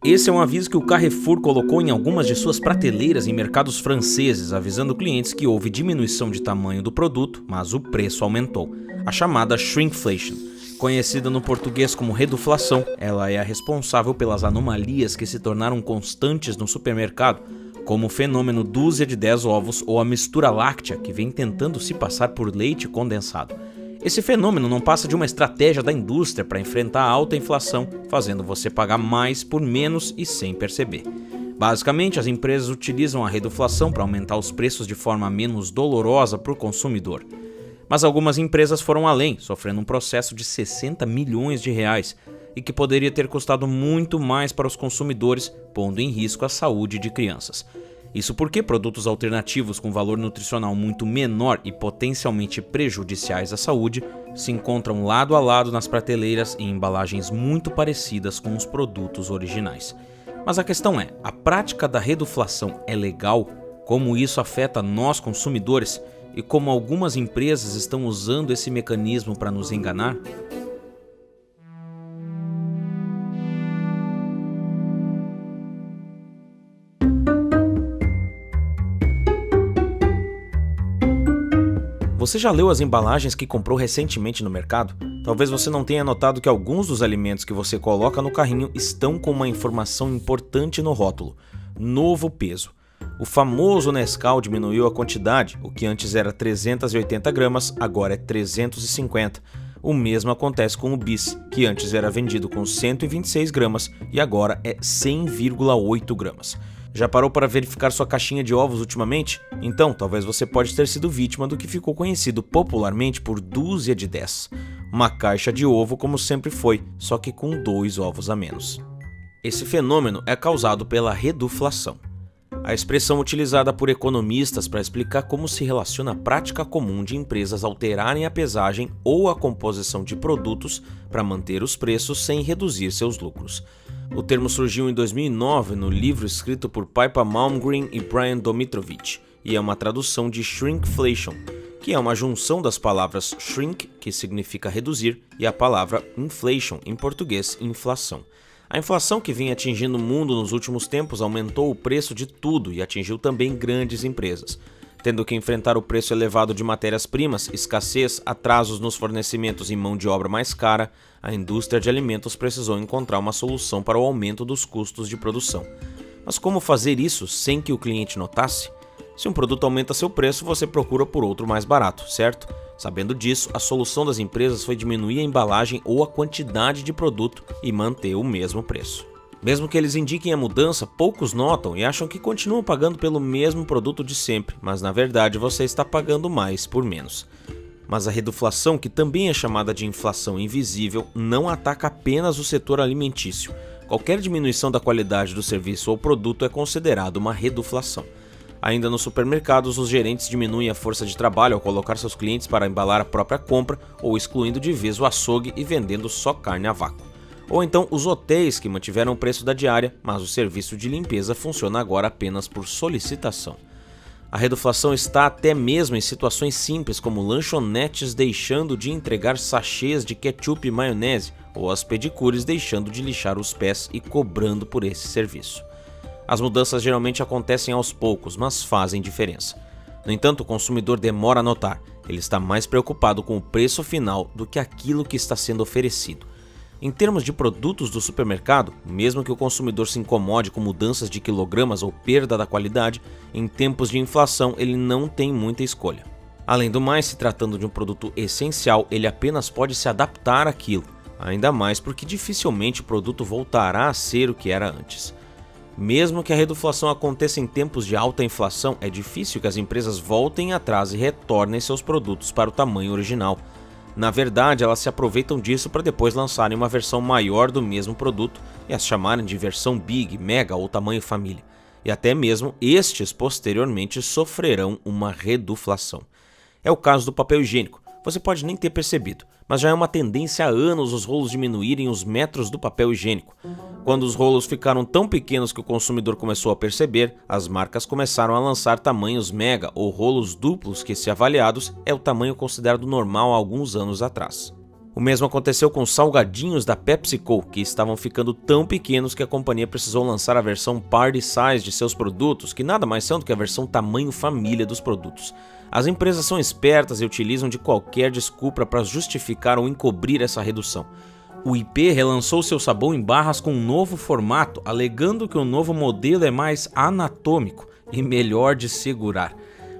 Esse é um aviso que o Carrefour colocou em algumas de suas prateleiras em mercados franceses, avisando clientes que houve diminuição de tamanho do produto, mas o preço aumentou. A chamada shrinkflation. Conhecida no português como reduflação, ela é a responsável pelas anomalias que se tornaram constantes no supermercado, como o fenômeno dúzia de 10 ovos ou a mistura láctea que vem tentando se passar por leite condensado. Esse fenômeno não passa de uma estratégia da indústria para enfrentar a alta inflação, fazendo você pagar mais por menos e sem perceber. Basicamente, as empresas utilizam a reduflação para aumentar os preços de forma menos dolorosa para o consumidor. Mas algumas empresas foram além, sofrendo um processo de 60 milhões de reais e que poderia ter custado muito mais para os consumidores, pondo em risco a saúde de crianças. Isso porque produtos alternativos com valor nutricional muito menor e potencialmente prejudiciais à saúde se encontram lado a lado nas prateleiras em embalagens muito parecidas com os produtos originais. Mas a questão é, a prática da reduflação é legal? Como isso afeta nós consumidores? E como algumas empresas estão usando esse mecanismo para nos enganar? Você já leu as embalagens que comprou recentemente no mercado? Talvez você não tenha notado que alguns dos alimentos que você coloca no carrinho estão com uma informação importante no rótulo: novo peso. O famoso Nescau diminuiu a quantidade, o que antes era 380 gramas, agora é 350. O mesmo acontece com o Bis, que antes era vendido com 126 gramas e agora é 100,8 gramas. Já parou para verificar sua caixinha de ovos ultimamente? Então, talvez você pode ter sido vítima do que ficou conhecido popularmente por dúzia de 10. Uma caixa de ovo como sempre foi, só que com 2 ovos a menos. Esse fenômeno é causado pela reduflação. A expressão utilizada por economistas para explicar como se relaciona a prática comum de empresas alterarem a pesagem ou a composição de produtos para manter os preços sem reduzir seus lucros. O termo surgiu em 2009 no livro escrito por Pippa Malmgren e Brian Domitrovich e é uma tradução de shrinkflation, que é uma junção das palavras shrink, que significa reduzir, e a palavra inflation, em português, inflação. A inflação que vinha atingindo o mundo nos últimos tempos aumentou o preço de tudo e atingiu também grandes empresas. Tendo que enfrentar o preço elevado de matérias-primas, escassez, atrasos nos fornecimentos e mão de obra mais cara, a indústria de alimentos precisou encontrar uma solução para o aumento dos custos de produção. Mas como fazer isso sem que o cliente notasse? Se um produto aumenta seu preço, você procura por outro mais barato, certo? Sabendo disso, a solução das empresas foi diminuir a embalagem ou a quantidade de produto e manter o mesmo preço. Mesmo que eles indiquem a mudança, poucos notam e acham que continuam pagando pelo mesmo produto de sempre, mas na verdade você está pagando mais por menos. Mas a reduflação, que também é chamada de inflação invisível, não ataca apenas o setor alimentício. Qualquer diminuição da qualidade do serviço ou produto é considerado uma reduflação. Ainda nos supermercados, os gerentes diminuem a força de trabalho ao colocar seus clientes para embalar a própria compra ou excluindo de vez o açougue e vendendo só carne a vácuo. Ou então os hotéis que mantiveram o preço da diária, mas o serviço de limpeza funciona agora apenas por solicitação. A reduflação está até mesmo em situações simples como lanchonetes deixando de entregar sachês de ketchup e maionese ou as pedicures deixando de lixar os pés e cobrando por esse serviço. As mudanças geralmente acontecem aos poucos, mas fazem diferença. No entanto, o consumidor demora a notar. Ele está mais preocupado com o preço final do que aquilo que está sendo oferecido. Em termos de produtos do supermercado, mesmo que o consumidor se incomode com mudanças de quilogramas ou perda da qualidade, em tempos de inflação ele não tem muita escolha. Além do mais, se tratando de um produto essencial, ele apenas pode se adaptar àquilo, ainda mais porque dificilmente o produto voltará a ser o que era antes. Mesmo que a reduflação aconteça em tempos de alta inflação, é difícil que as empresas voltem atrás e retornem seus produtos para o tamanho original. Na verdade, elas se aproveitam disso para depois lançarem uma versão maior do mesmo produto e as chamarem de versão Big, Mega ou tamanho família. E até mesmo estes posteriormente sofrerão uma reduflação. É o caso do papel higiênico. Você pode nem ter percebido, mas já é uma tendência há anos os rolos diminuírem os metros do papel higiênico. Quando os rolos ficaram tão pequenos que o consumidor começou a perceber, as marcas começaram a lançar tamanhos mega ou rolos duplos que, se avaliados, é o tamanho considerado normal há alguns anos atrás. O mesmo aconteceu com os salgadinhos da PepsiCo, que estavam ficando tão pequenos que a companhia precisou lançar a versão Party Size de seus produtos, que nada mais são do que a versão tamanho família dos produtos. As empresas são espertas e utilizam de qualquer desculpa para justificar ou encobrir essa redução. O IP relançou seu sabão em barras com um novo formato, alegando que o novo modelo é mais anatômico e melhor de segurar.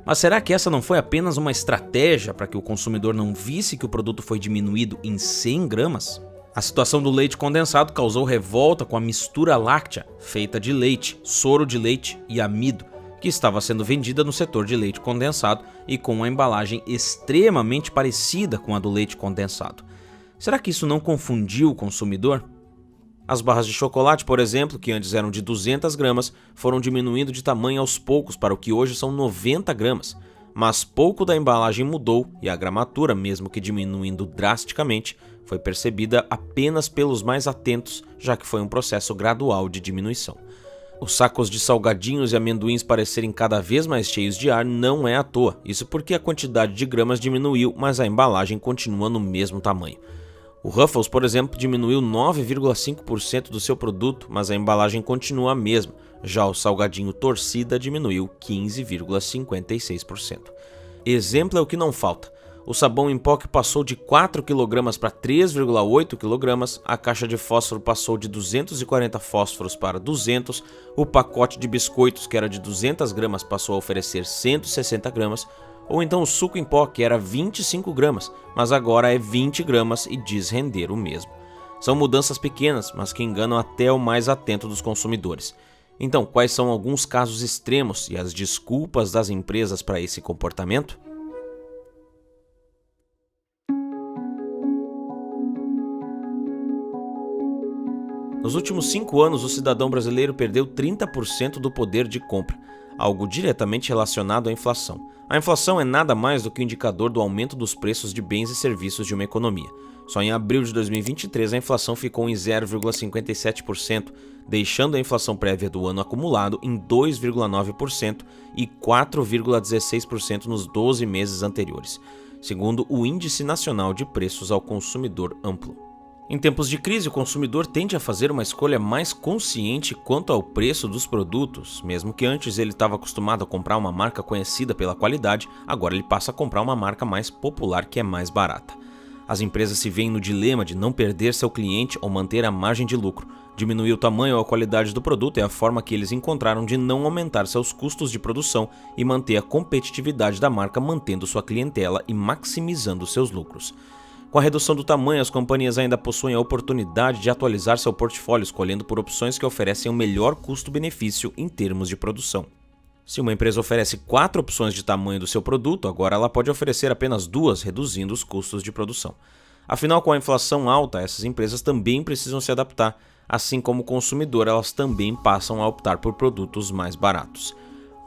Mas será que essa não foi apenas uma estratégia para que o consumidor não visse que o produto foi diminuído em 100 gramas? A situação do leite condensado causou revolta com a mistura láctea, feita de leite, soro de leite e amido, que estava sendo vendida no setor de leite condensado e com uma embalagem extremamente parecida com a do leite condensado. Será que isso não confundiu o consumidor? As barras de chocolate, por exemplo, que antes eram de 200 gramas, foram diminuindo de tamanho aos poucos para o que hoje são 90 gramas. Mas pouco da embalagem mudou e a gramatura, mesmo que diminuindo drasticamente, foi percebida apenas pelos mais atentos, já que foi um processo gradual de diminuição. Os sacos de salgadinhos e amendoins parecerem cada vez mais cheios de ar não é à toa, isso porque a quantidade de gramas diminuiu, mas a embalagem continua no mesmo tamanho. O Ruffles, por exemplo, diminuiu 9,5% do seu produto, mas a embalagem continua a mesma. Já o salgadinho Torcida diminuiu 15,56%. Exemplo é o que não falta. O sabão em pó que passou de 4 kg para 3,8 kg, a caixa de fósforo passou de 240 fósforos para 200, o pacote de biscoitos que era de 200 gramas passou a oferecer 160 gramas, ou então o suco em pó, que era 25 gramas, mas agora é 20 gramas e diz render o mesmo. São mudanças pequenas, mas que enganam até o mais atento dos consumidores. Então, quais são alguns casos extremos e as desculpas das empresas para esse comportamento? Nos últimos 5 anos, o cidadão brasileiro perdeu 30% do poder de compra, algo diretamente relacionado à inflação. A inflação é nada mais do que o indicador do aumento dos preços de bens e serviços de uma economia. Só em abril de 2023 a inflação ficou em 0,57%, deixando a inflação prévia do ano acumulado em 2,9% e 4,16% nos 12 meses anteriores, segundo o Índice Nacional de Preços ao Consumidor Amplo. Em tempos de crise, o consumidor tende a fazer uma escolha mais consciente quanto ao preço dos produtos. Mesmo que antes ele estava acostumado a comprar uma marca conhecida pela qualidade, agora ele passa a comprar uma marca mais popular que é mais barata. As empresas se veem no dilema de não perder seu cliente ou manter a margem de lucro. Diminuir o tamanho ou a qualidade do produto é a forma que eles encontraram de não aumentar seus custos de produção e manter a competitividade da marca, mantendo sua clientela e maximizando seus lucros. Com a redução do tamanho, as companhias ainda possuem a oportunidade de atualizar seu portfólio, escolhendo por opções que oferecem o melhor custo-benefício em termos de produção. Se uma empresa oferece 4 opções de tamanho do seu produto, agora ela pode oferecer apenas 2, reduzindo os custos de produção. Afinal, com a inflação alta, essas empresas também precisam se adaptar, assim como o consumidor, elas também passam a optar por produtos mais baratos.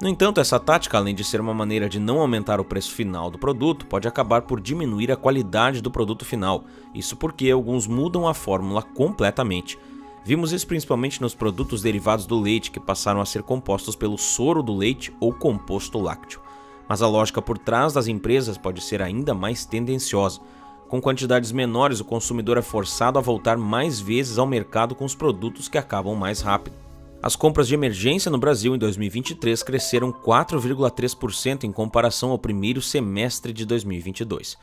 No entanto, essa tática, além de ser uma maneira de não aumentar o preço final do produto, pode acabar por diminuir a qualidade do produto final. Isso porque alguns mudam a fórmula completamente. Vimos isso principalmente nos produtos derivados do leite, que passaram a ser compostos pelo soro do leite ou composto lácteo. Mas a lógica por trás das empresas pode ser ainda mais tendenciosa. Com quantidades menores, o consumidor é forçado a voltar mais vezes ao mercado com os produtos que acabam mais rápido. As compras de emergência no Brasil em 2023 cresceram 4,3% em comparação ao primeiro semestre de 2022.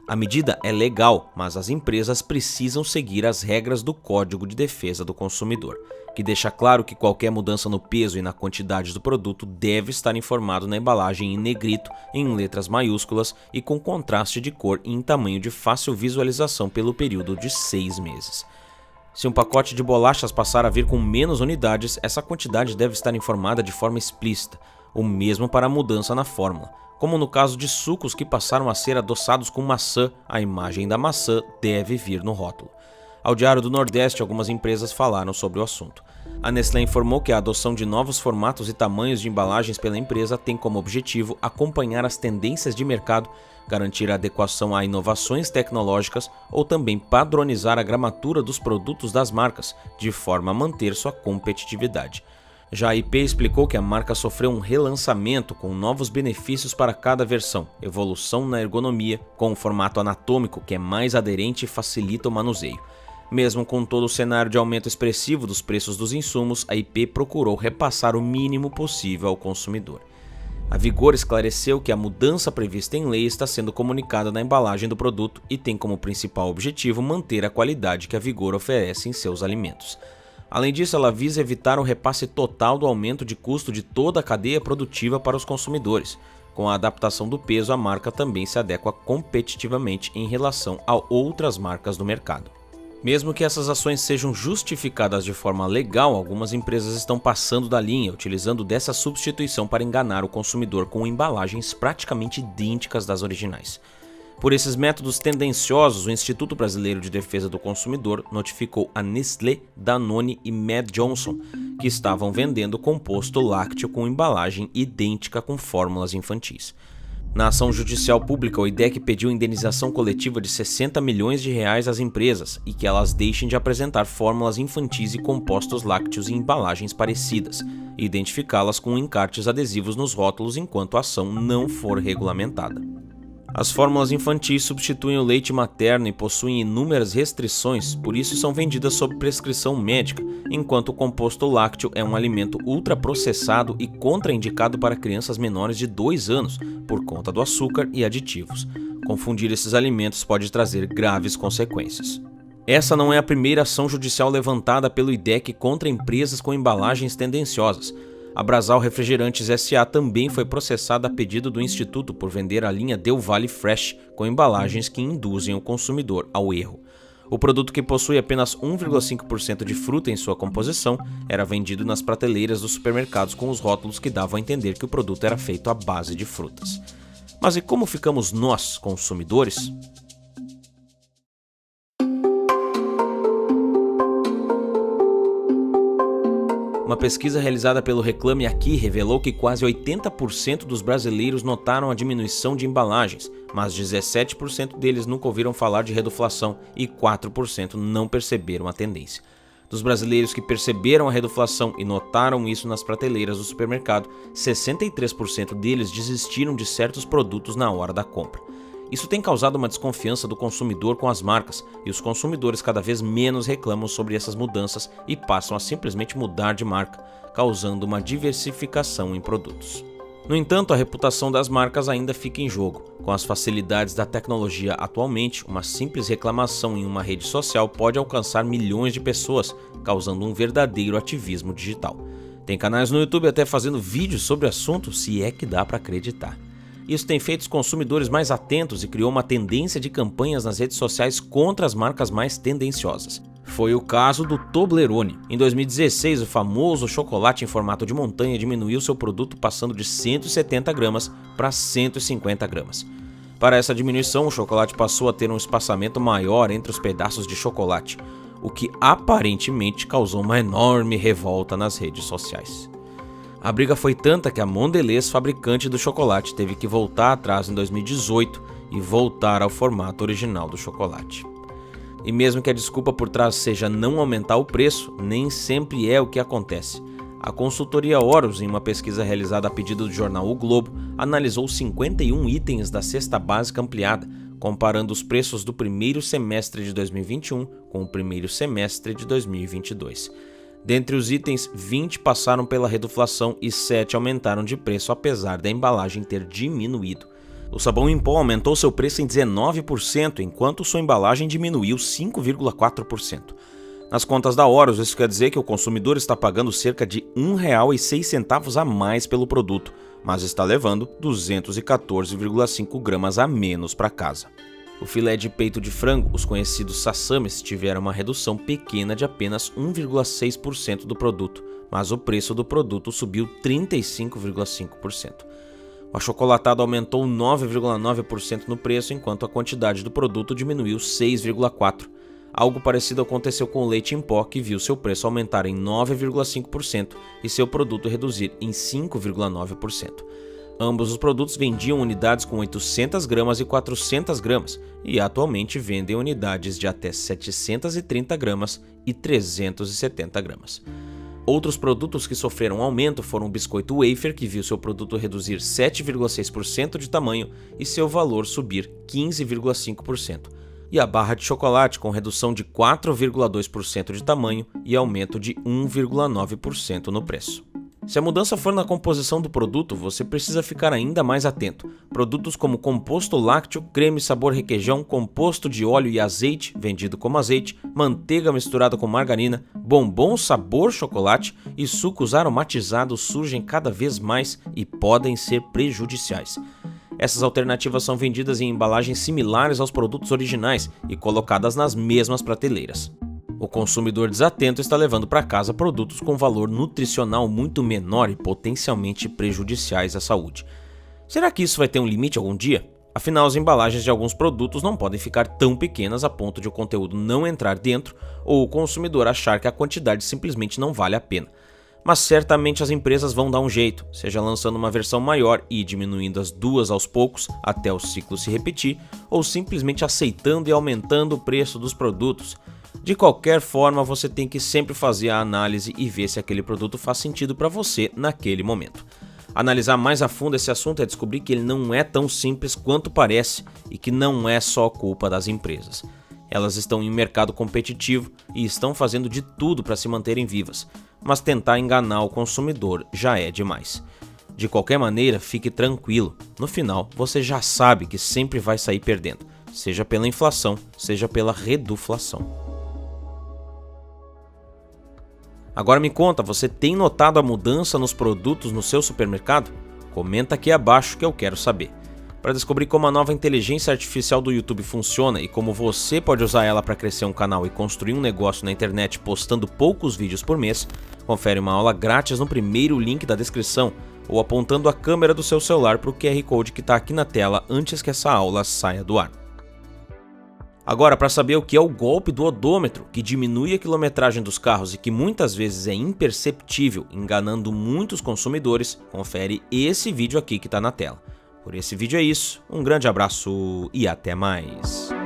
A medida é legal, mas as empresas precisam seguir as regras do Código de Defesa do Consumidor, que deixa claro que qualquer mudança no peso e na quantidade do produto deve estar informado na embalagem em negrito, em letras maiúsculas e com contraste de cor e em tamanho de fácil visualização pelo período de 6 meses. Se um pacote de bolachas passar a vir com menos unidades, essa quantidade deve estar informada de forma explícita, o mesmo para a mudança na fórmula. Como no caso de sucos que passaram a ser adoçados com maçã, a imagem da maçã deve vir no rótulo. Ao Diário do Nordeste, algumas empresas falaram sobre o assunto. A Nestlé informou que a adoção de novos formatos e tamanhos de embalagens pela empresa tem como objetivo acompanhar as tendências de mercado, garantir a adequação a inovações tecnológicas ou também padronizar a gramatura dos produtos das marcas, de forma a manter sua competitividade. Já a IP explicou que a marca sofreu um relançamento com novos benefícios para cada versão, evolução na ergonomia, com um formato anatômico que é mais aderente e facilita o manuseio. Mesmo com todo o cenário de aumento expressivo dos preços dos insumos, a IP procurou repassar o mínimo possível ao consumidor. A Vigor esclareceu que a mudança prevista em lei está sendo comunicada na embalagem do produto e tem como principal objetivo manter a qualidade que a Vigor oferece em seus alimentos. Além disso, ela visa evitar o repasse total do aumento de custo de toda a cadeia produtiva para os consumidores. Com a adaptação do peso, a marca também se adequa competitivamente em relação a outras marcas do mercado. Mesmo que essas ações sejam justificadas de forma legal, algumas empresas estão passando da linha, utilizando dessa substituição para enganar o consumidor com embalagens praticamente idênticas das originais. Por esses métodos tendenciosos, o Instituto Brasileiro de Defesa do Consumidor notificou a Nestlé, Danone e Mead Johnson, que estavam vendendo composto lácteo com embalagem idêntica com fórmulas infantis. Na ação judicial pública, o IDEC pediu indenização coletiva de R$60 milhões às empresas e que elas deixem de apresentar fórmulas infantis e compostos lácteos em embalagens parecidas e identificá-las com encartes adesivos nos rótulos enquanto a ação não for regulamentada. As fórmulas infantis substituem o leite materno e possuem inúmeras restrições, por isso são vendidas sob prescrição médica, enquanto o composto lácteo é um alimento ultraprocessado e contraindicado para crianças menores de 2 anos, por conta do açúcar e aditivos. Confundir esses alimentos pode trazer graves consequências. Essa não é a primeira ação judicial levantada pelo IDEC contra empresas com embalagens tendenciosas. A Brasal Refrigerantes S.A. também foi processada a pedido do Instituto por vender a linha Del Valle Fresh com embalagens que induzem o consumidor ao erro. O produto, que possui apenas 1,5% de fruta em sua composição, era vendido nas prateleiras dos supermercados com os rótulos que davam a entender que o produto era feito à base de frutas. Mas e como ficamos nós, consumidores? Uma pesquisa realizada pelo Reclame Aqui revelou que quase 80% dos brasileiros notaram a diminuição de embalagens, mas 17% deles nunca ouviram falar de reduflação e 4% não perceberam a tendência. Dos brasileiros que perceberam a reduflação e notaram isso nas prateleiras do supermercado, 63% deles desistiram de certos produtos na hora da compra. Isso tem causado uma desconfiança do consumidor com as marcas, e os consumidores cada vez menos reclamam sobre essas mudanças e passam a simplesmente mudar de marca, causando uma diversificação em produtos. No entanto, a reputação das marcas ainda fica em jogo. Com as facilidades da tecnologia atualmente, uma simples reclamação em uma rede social pode alcançar milhões de pessoas, causando um verdadeiro ativismo digital. Tem canais no YouTube até fazendo vídeos sobre o assunto, se é que dá para acreditar. Isso tem feito os consumidores mais atentos e criou uma tendência de campanhas nas redes sociais contra as marcas mais tendenciosas. Foi o caso do Toblerone. Em 2016, o famoso chocolate em formato de montanha diminuiu seu produto passando de 170 gramas para 150 gramas. Para essa diminuição, o chocolate passou a ter um espaçamento maior entre os pedaços de chocolate, o que aparentemente causou uma enorme revolta nas redes sociais. A briga foi tanta que a Mondelez, fabricante do chocolate, teve que voltar atrás em 2018 e voltar ao formato original do chocolate. E mesmo que a desculpa por trás seja não aumentar o preço, nem sempre é o que acontece. A consultoria Horus, em uma pesquisa realizada a pedido do jornal O Globo, analisou 51 itens da cesta básica ampliada, comparando os preços do primeiro semestre de 2021 com o primeiro semestre de 2022. Dentre os itens, 20 passaram pela reduflação e 7 aumentaram de preço apesar da embalagem ter diminuído. O sabão em pó aumentou seu preço em 19%, enquanto sua embalagem diminuiu 5,4%. Nas contas da Horus, isso quer dizer que o consumidor está pagando cerca de R$ 1,06 a mais pelo produto, mas está levando 214,5 gramas a menos para casa. O filé de peito de frango, os conhecidos sassames, tiveram uma redução pequena de apenas 1,6% do produto, mas o preço do produto subiu 35,5%. O achocolatado aumentou 9,9% no preço, enquanto a quantidade do produto diminuiu 6,4%. Algo parecido aconteceu com o leite em pó, que viu seu preço aumentar em 9,5% e seu produto reduzir em 5,9%. Ambos os produtos vendiam unidades com 800 gramas e 400 gramas e atualmente vendem unidades de até 730 gramas e 370 gramas. Outros produtos que sofreram aumento foram o biscoito wafer, que viu seu produto reduzir 7,6% de tamanho e seu valor subir 15,5%, e a barra de chocolate com redução de 4,2% de tamanho e aumento de 1,9% no preço. Se a mudança for na composição do produto, você precisa ficar ainda mais atento. Produtos como composto lácteo, creme sabor requeijão, composto de óleo e azeite, vendido como azeite, manteiga misturada com margarina, bombom sabor chocolate e sucos aromatizados surgem cada vez mais e podem ser prejudiciais. Essas alternativas são vendidas em embalagens similares aos produtos originais e colocadas nas mesmas prateleiras. O consumidor desatento está levando para casa produtos com valor nutricional muito menor e potencialmente prejudiciais à saúde. Será que isso vai ter um limite algum dia? Afinal, as embalagens de alguns produtos não podem ficar tão pequenas a ponto de o conteúdo não entrar dentro ou o consumidor achar que a quantidade simplesmente não vale a pena. Mas certamente as empresas vão dar um jeito, seja lançando uma versão maior e diminuindo as duas aos poucos até o ciclo se repetir, ou simplesmente aceitando e aumentando o preço dos produtos. De qualquer forma, você tem que sempre fazer a análise e ver se aquele produto faz sentido para você naquele momento. Analisar mais a fundo esse assunto é descobrir que ele não é tão simples quanto parece e que não é só culpa das empresas. Elas estão em um mercado competitivo e estão fazendo de tudo para se manterem vivas, mas tentar enganar o consumidor já é demais. De qualquer maneira, fique tranquilo, no final você já sabe que sempre vai sair perdendo, seja pela inflação, seja pela reduflação. Agora me conta, você tem notado a mudança nos produtos no seu supermercado? Comenta aqui abaixo que eu quero saber. Para descobrir como a nova inteligência artificial do YouTube funciona e como você pode usar ela para crescer um canal e construir um negócio na internet postando poucos vídeos por mês, confere uma aula grátis no primeiro link da descrição ou apontando a câmera do seu celular para o QR Code que está aqui na tela antes que essa aula saia do ar. Agora, para saber o que é o golpe do odômetro, que diminui a quilometragem dos carros e que muitas vezes é imperceptível, enganando muitos consumidores, confere esse vídeo aqui que está na tela. Por esse vídeo é isso, um grande abraço e até mais!